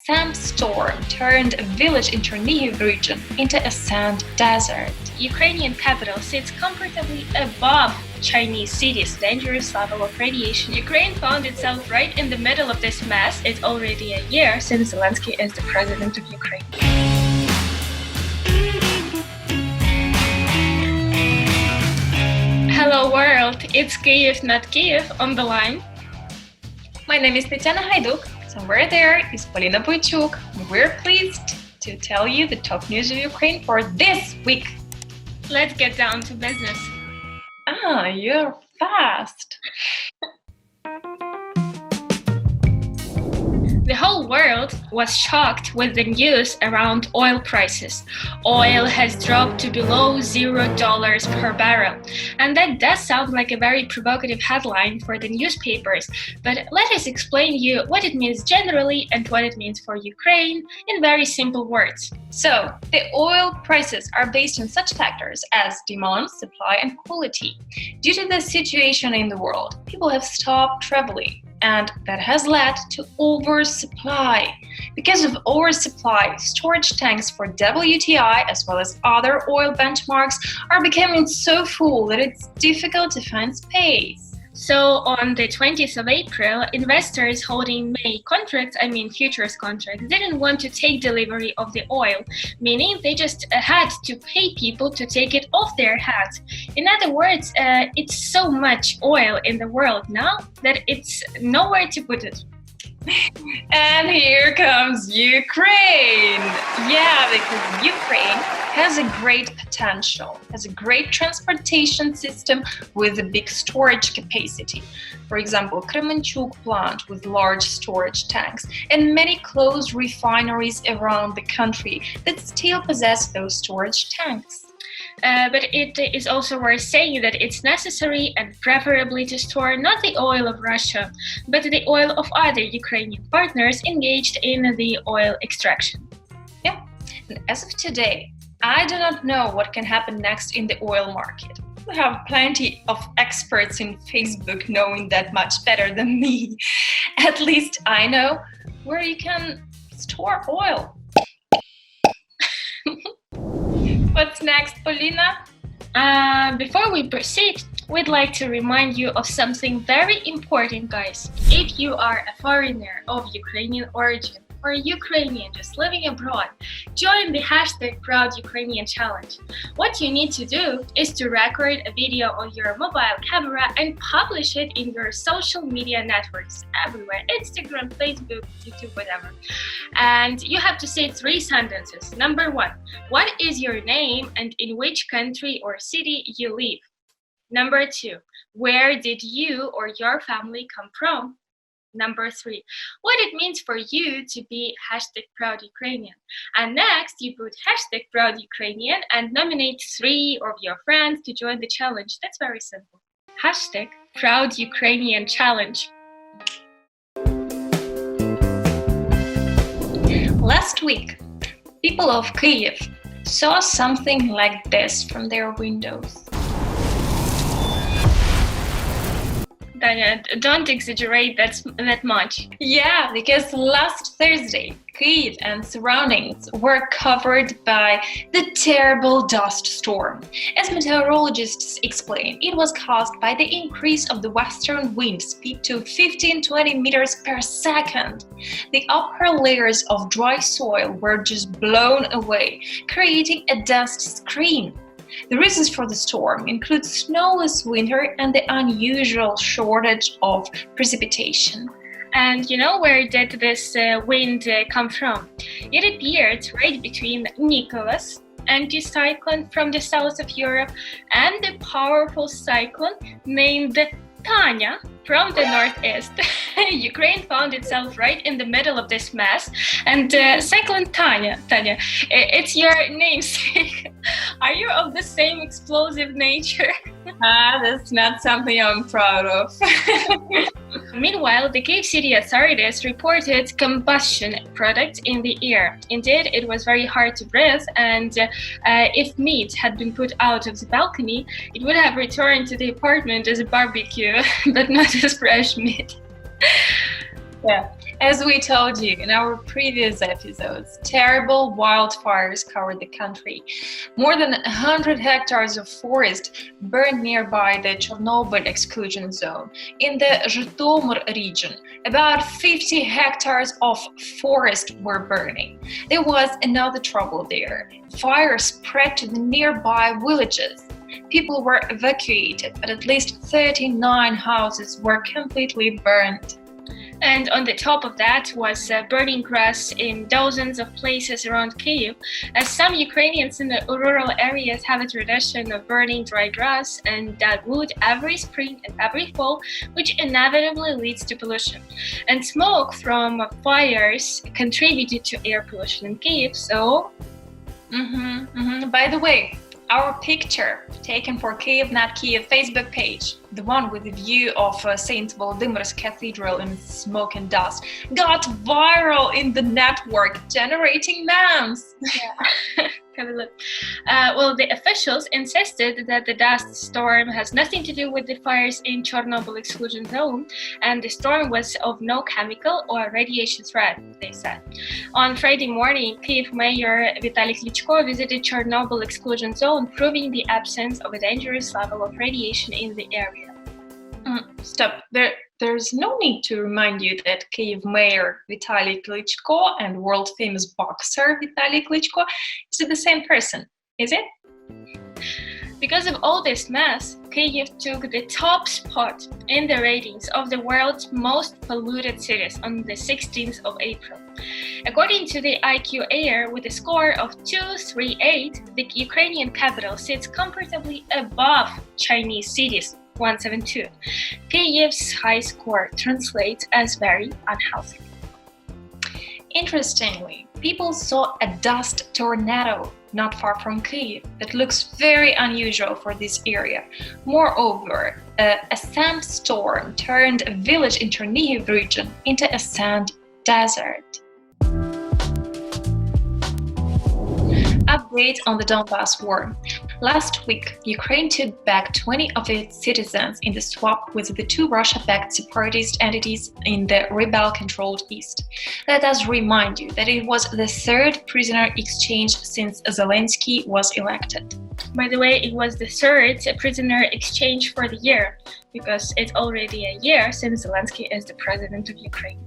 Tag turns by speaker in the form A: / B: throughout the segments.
A: sandstorm turned a village in Chernihiv region into a sand desert.
B: Ukrainian capital sits comfortably above Chinese city's dangerous level of radiation. Ukraine found itself right in the middle of this mess. It's already a year since Zelensky is the president of Ukraine. Hello world, it's KyivNotKiev on the line.
A: My name is Tetiana. Somewhere there is Polina. We're pleased to tell you the top news of Ukraine for this week.
B: Let's get down to business.
A: You're fast.
B: The whole world was shocked with the news around oil prices. Oil has dropped to below $0 per barrel. And that does sound like a very provocative headline for the newspapers. But let us explain you what it means generally and what it means for Ukraine in very simple words.
A: So, the oil prices are based on such factors as demand, supply, and quality. Due to the situation in the world, people have stopped traveling. And that has led to oversupply. Because of oversupply, storage tanks for WTI as well as other oil benchmarks are becoming so full that it's difficult to find space.
B: So on the 20th of April, investors holding many futures contracts, didn't want to take delivery of the oil, meaning they just had to pay people to take it off their hands. In other words, it's so much oil in the world now that it's nowhere to put it.
A: And here comes Ukraine! Yeah, because Ukraine has a great potential, has a great transportation system with a big storage capacity. For example, Kremenchuk plant with large storage tanks and many closed refineries around the country that still possess those storage tanks.
B: But it is also worth saying that it's necessary and preferably to store not the oil of Russia, but the oil of other Ukrainian partners engaged in the oil extraction.
A: Yeah, and as of today, I do not know what can happen next in the oil market. We have plenty of experts in Facebook knowing that much better than me. At least I know where you can store oil. What's next, Polina?
B: Before we proceed, we'd like to remind you of something very important, guys. If you are a foreigner of Ukrainian origin or Ukrainian just living abroad, join the #ProudUkrainian challenge. What you need to do is to record a video on your mobile camera and publish it in your social media networks everywhere: Instagram, Facebook, YouTube, whatever. And you have to say 3 sentences. Number 1, what is your name and in which country or city you live? Number 2, where did you or your family come from? Number 3, what it means for you to be #ProudUkrainian. And next, you put #ProudUkrainian and nominate 3 of your friends to join the challenge. That's very simple. #ProudUkrainian challenge.
A: Last week, people of Kyiv saw something like this from their windows.
B: Tanya, don't exaggerate that much.
A: Yeah, because last Thursday, Kyiv and surroundings were covered by the terrible dust storm. As meteorologists explain, it was caused by the increase of the western wind speed to 15-20 meters per second. The upper layers of dry soil were just blown away, creating a dust screen. The reasons for the storm include snowless winter and the unusual shortage of precipitation.
B: And you know where did this wind come from? It appeared right between Nicholas, anticyclone from the south of Europe, and the powerful cyclone named Tanya from the northeast. Ukraine found itself right in the middle of this mess. And Cyclone Tanya, it's your namesake. Are you of the same explosive nature?
A: That's not something I'm proud of.
B: Meanwhile, the Kyiv city authorities reported combustion products in the air. Indeed, it was very hard to breathe, and if meat had been put out of the balcony, it would have returned to the apartment as a barbecue, but not as fresh meat.
A: Yeah. As we told you in our previous episodes, terrible wildfires covered the country. More than 100 hectares of forest burned nearby the Chernobyl exclusion zone. In the Zhytomyr region, about 50 hectares of forest were burning. There was another trouble there. Fire spread to the nearby villages. People were evacuated, but at least 39 houses were completely burned.
B: And on the top of that was burning grass in dozens of places around Kyiv, as some Ukrainians in the rural areas have a tradition of burning dry grass and dead wood every spring and every fall, which inevitably leads to pollution. And smoke from fires contributed to air pollution in Kyiv, so...
A: By the way, our picture taken for KyivNotKiev Facebook page, the one with the view of Saint Volodymyr's Cathedral in smoke and dust, got viral in the network, generating memes.
B: Yeah. Have a look. Well, the officials insisted that the dust storm has nothing to do with the fires in Chernobyl exclusion zone, and the storm was of no chemical or radiation threat, they said. On Friday morning, Kyiv Mayor Vitaly Klitschko visited Chernobyl exclusion zone, proving the absence of a dangerous level of radiation in the area.
A: Stop. There's no need to remind you that Kyiv Mayor Vitaly Klitschko and world-famous boxer Vitaly Klitschko is the same person, is it?
B: Because of all this mess, Kyiv took the top spot in the ratings of the world's most polluted cities on the 16th of April. According to the IQ Air, with a score of 238, the Ukrainian capital sits comfortably above Chinese cities 172. Kyiv's high score translates as very unhealthy.
A: Interestingly, people saw a dust tornado not far from Kyiv that looks very unusual for this area. Moreover, a sandstorm turned a village in Chernihiv region into a sand desert. Update on the Donbas war. Last week, Ukraine took back 20 of its citizens in the swap with the two Russia-backed separatist entities in the rebel-controlled East. Let us remind you that it was the third prisoner exchange since Zelensky was elected.
B: By the way, it was the third prisoner exchange for the year, because it's already a year since Zelensky is the president of Ukraine.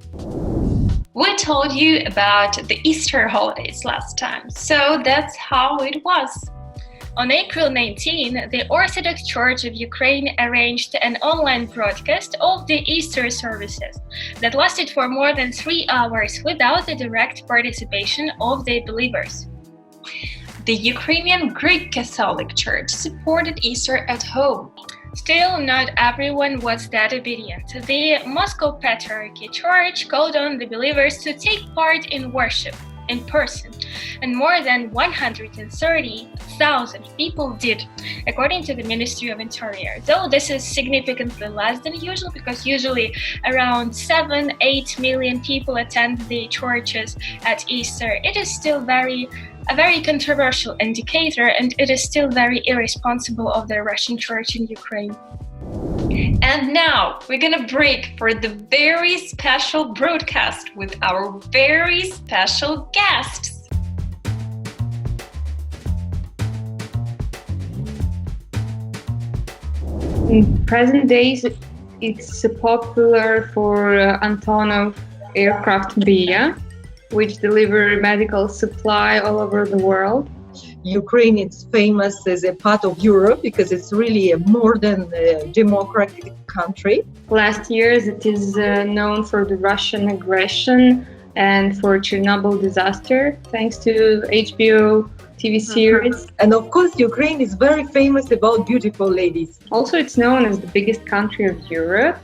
A: We told you about the Easter holidays last time, so that's how it was.
B: On April 19, the Orthodox Church of Ukraine arranged an online broadcast of the Easter services that lasted for more than 3 hours without the direct participation of the believers.
A: The Ukrainian Greek Catholic Church supported Easter at home.
B: Still, not everyone was that obedient. The Moscow Patriarchy Church called on the believers to take part in worship in person, and more than 130,000 people did, according to the Ministry of Interior. Though this is significantly less than usual, because usually around 7-8 million people attend the churches at Easter, it is still a very controversial indicator, and it is still very irresponsible of the Russian Church in Ukraine.
A: And now we're gonna break for the very special broadcast with our very special guests.
C: In present days, it's popular for Antonov aircraft BIA, which deliver medical supply all over the world.
D: Ukraine is famous as a part of Europe because it's really a modern democratic country.
C: Last years, it is known for the Russian aggression and for Chernobyl disaster, thanks to HBO TV series.
D: And of course, Ukraine is very famous about beautiful ladies.
C: Also, it's known as the biggest country of Europe.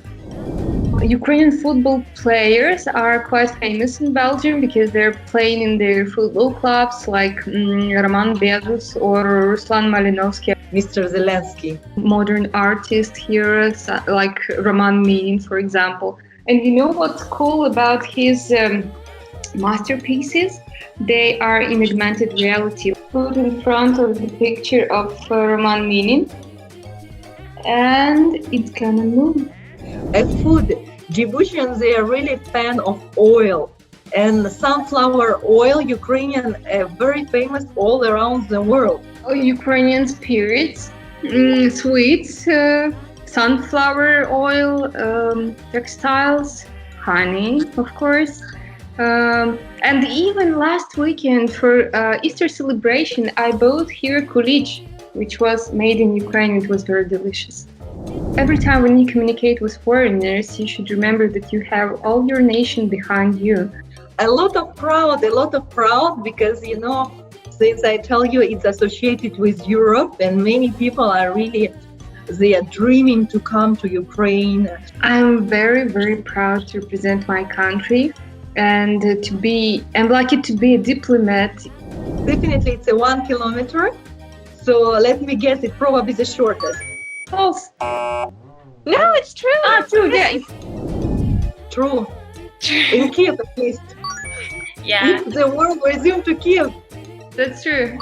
C: Ukrainian football players are quite famous in Belgium because they're playing in their football clubs like Roman Bezus or Ruslan Malinovsky.
D: Mr. Zelensky.
C: Modern artist heroes like Roman Minin, for example. And you know what's cool about his masterpieces? They are in augmented reality. Put in front of the picture of Roman Minin, and it's gonna move.
D: And food. Djiboutians, they are really fan of oil. And sunflower oil, Ukrainian, very famous all around the world.
C: Ukrainian spirits, sweets, sunflower oil, textiles, honey, of course. And even last weekend for Easter celebration, I bought here kulich, which was made in Ukraine. It was very delicious. Every time when you communicate with foreigners, you should remember that you have all your nation behind you.
D: A lot of proud, because, since I tell you it's associated with Europe, and many people are really, they are dreaming to come to Ukraine.
C: I'm very, very proud to represent my country, and I'm lucky to be a diplomat.
D: Definitely it's a 1 kilometer. So let me guess, it's probably the shortest.
C: False.
B: No, it's true.
C: True, yeah.
D: True. In Kiev, at least.
B: Yeah.
D: If the war resumed to Kiev.
C: That's true.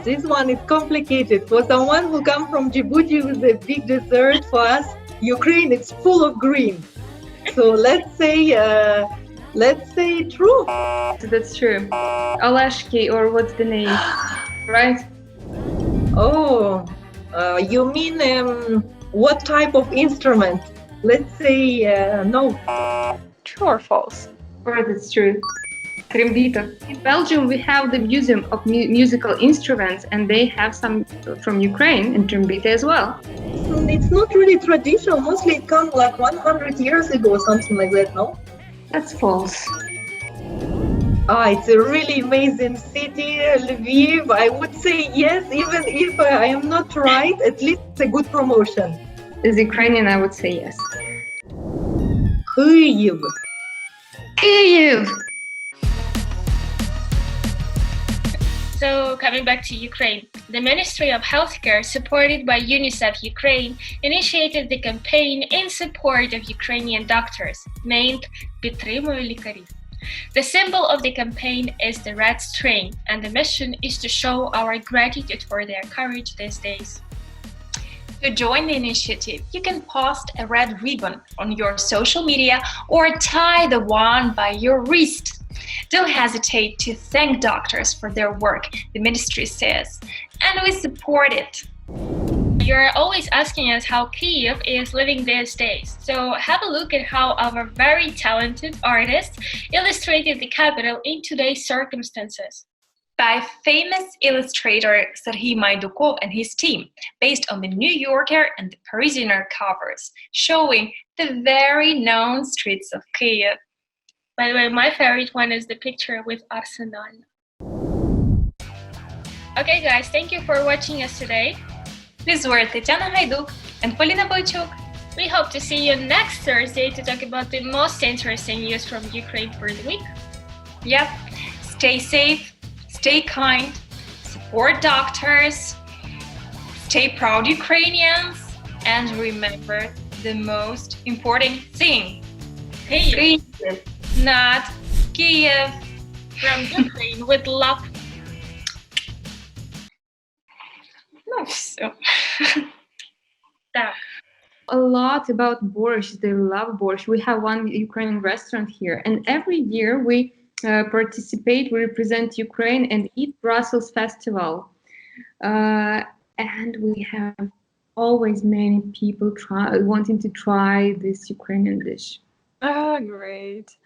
D: This one is complicated. For someone who comes from Djibouti with a big desert, for us, Ukraine, it's full of green. So let's say true.
C: That's true. Alashki, or what's the name? Right?
D: Oh, you mean what type of instrument? Let's say no.
B: True or false?
C: Or that's true. Trimbita. In Belgium, we have the Museum of Musical Instruments, and they have some from Ukraine and trimbita as well.
D: It's not really traditional. Mostly it comes like 100 years ago or something like that, no?
C: That's false.
D: It's a really amazing city, Lviv. I would say yes, even if I am not right, at least it's a good promotion.
C: As Ukrainian, I would say yes.
D: Kyiv.
C: Kyiv!
B: So, coming back to Ukraine, the Ministry of Healthcare, supported by UNICEF Ukraine, initiated the campaign in support of Ukrainian doctors, named «Підтримую лікарів». The symbol of the campaign is the red string, and the mission is to show our gratitude for their courage these days.
A: To join the initiative, you can post a red ribbon on your social media or tie the one by your wrist. Don't hesitate to thank doctors for their work, the ministry says, and we support it.
B: You're always asking us how Kyiv is living these days, so have a look at how our very talented artists illustrated the capital in today's circumstances.
A: By famous illustrator Serhiy Maydukov and his team, based on the New Yorker and the Parisianer covers, showing the very known streets of Kyiv.
B: By the way, my favorite one is the picture with Arsenal. Okay guys, thank you for watching us today.
A: These were Tetiana and Polina.
B: We hope to see you next Thursday to talk about the most interesting news from Ukraine for the week.
A: Yep, stay safe, stay kind, support doctors, stay proud Ukrainians, and remember the most important thing.
B: Hey,
A: Not Kiev.
B: from Ukraine with love.
A: Ну, все.
B: Так.
C: A lot about borscht. They love borscht. We have one Ukrainian restaurant here, and every year we participate. We represent Ukraine and eat Brussels Festival, and we have always many people wanting to try this Ukrainian dish.
E: Oh, great.